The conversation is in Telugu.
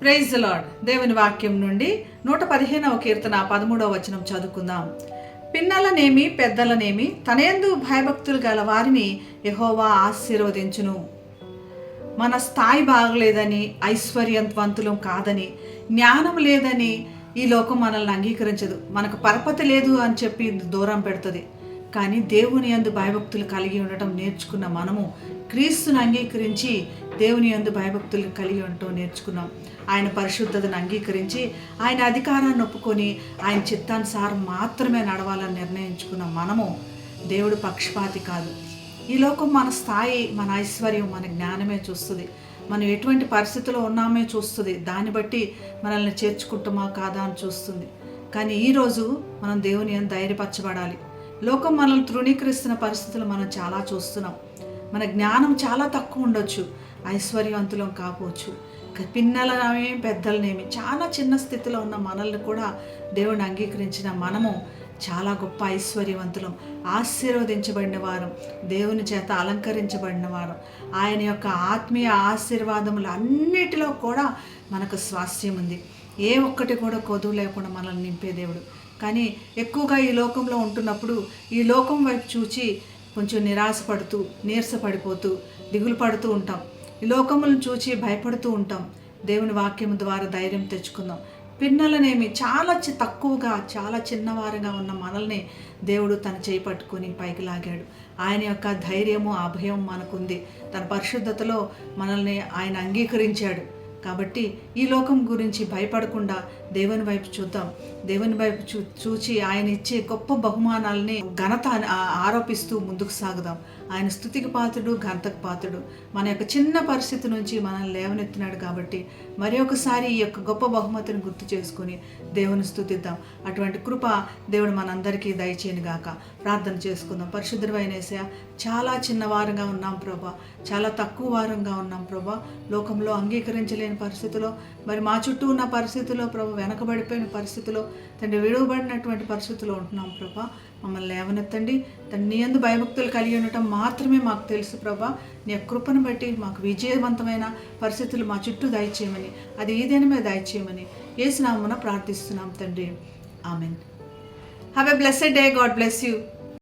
Praise the lord. దేవుని వాక్యం నుండి 115వ కీర్తన 13వ వచనం చదువుకుందాం. పిన్నలనేమి పెద్దలనేమి తనయందు భయభక్తులు గల వారిని యెహోవా ఆశీర్వదించును. మన స్థాయి బాగలేదని, ఐశ్వర్యవంతులం కాదని, జ్ఞానం లేదని ఈ లోకం మనల్ని అంగీకరించదు. మనకు పరపతి లేదు అని చెప్పి దూరం పెడుతుంది. కానీ దేవుని యందు భయభక్తులు కలిగి ఉండటం నేర్చుకున్న మనము క్రీస్తుని అంగీకరించి దేవుని యందు భయభక్తులు కలిగి ఉండటం నేర్చుకున్నాం. ఆయన పరిశుద్ధతను అంగీకరించి ఆయన అధికారాన్ని ఒప్పుకొని ఆయన చిత్తానుసారం మాత్రమే నడవాలని నిర్ణయించుకున్న మనము దేవుడు పక్షపాతి కాదు. ఈ లోకం మన స్థాయి, మన ఐశ్వర్యం, మన జ్ఞానమే చూస్తుంది. మనం ఎటువంటి పరిస్థితిలో ఉన్నామే చూస్తుంది. దాన్ని బట్టి మనల్ని చేర్చుకుంటామా కాదా అని చూస్తుంది. కానీ ఈరోజు మనం దేవుని యందు ధైర్యపరచబడాలి. లోకం మనల్ని తృణీకరిస్తున్న పరిస్థితులు మనం చాలా చూస్తున్నాం. మన జ్ఞానం చాలా తక్కువ ఉండొచ్చు, ఐశ్వర్యవంతులం కాకపోవచ్చు. పిన్నలనేమి పెద్దలనేమి చాలా చిన్న స్థితిలో ఉన్న మనల్ని కూడా దేవుని అంగీకరించిన మనము చాలా గొప్ప ఐశ్వర్యవంతులం, ఆశీర్వదించబడిన వారం, దేవుని చేత అలంకరించబడిన వారం. ఆయన యొక్క ఆత్మీయ ఆశీర్వాదములు అన్నిటిలో కూడా మనకు స్వాస్థ్యం ఉంది. ఏ ఒక్కటి కూడా కొదువు లేకుండా మనల్ని నింపే దేవుడు. కానీ ఎక్కువగా ఈ లోకంలో ఉంటున్నప్పుడు ఈ లోకం వైపు చూచి కొంచెం నిరాశపడుతూ, నీరసపడిపోతూ, దిగులు పడుతూ ఉంటాం. ఈ లోకములను చూచి భయపడుతూ ఉంటాం. దేవుని వాక్యం ద్వారా ధైర్యం తెచ్చుకుందాం. పిన్నలనేమి చాలా తక్కువగా, చాలా చిన్నవారుగా ఉన్న మనల్ని దేవుడు తన చేయి పట్టుకొని పైకి లాగాడు. ఆయన యొక్క ధైర్యము, అభయం మనకుంది. తన పరిశుద్ధతలో మనల్ని ఆయన అంగీకరించాడు. కాబట్టి ఈ లోకం గురించి భయపడకుండా దేవుని వైపు చూద్దాం. దేవుని వైపు చూచి ఆయన ఇచ్చే గొప్ప బహుమానాలని ఘనత ఆరోపిస్తూ ముందుకు సాగుదాం. ఆయన స్తుతికి పాత్రుడు, ఘనతకు పాత్రుడు. మన యొక్క చిన్న పరిస్థితి నుంచి మనల్ని లేవనెత్తినాడు. కాబట్టి మరి ఒకసారి ఈ యొక్క గొప్ప బహుమతిని గుర్తు చేసుకుని దేవుని స్తుతిద్దాం. అటువంటి కృప దేవుడు మనందరికీ దయచేయను గాక. ప్రార్థన చేసుకుందాం. పరిశుద్ధుడైన యేసయ్యా, చాలా చిన్నవారంగా ఉన్నాం ప్రభా, చాలా తక్కువ వారంగా ఉన్నాం ప్రభా. లోకంలో అంగీకరించలేని పరిస్థితిలో, మరి మా చుట్టూ ఉన్న పరిస్థితుల్లో ప్రభా, వెనకబడిపోయిన పరిస్థితిలో, తండ్రి విడువబడినటువంటి పరిస్థితుల్లో ఉంటున్నాం ప్రభా. మమ్మల్ని లేవనెత్తండి. నీ యందు భయభక్తులు కలిగి ఉండటం మాత్రమే మాకు తెలుసు ప్రభా. నీ కృపను బట్టి మాకు విజయవంతమైన పరిస్థితులు మా చుట్టూ దయచేయమని, అది ఈ దినమే దయచేయమని యేసు నామమున ప్రార్థిస్తున్నాం తండ్రి. Amen. Have a blessed day. God bless you.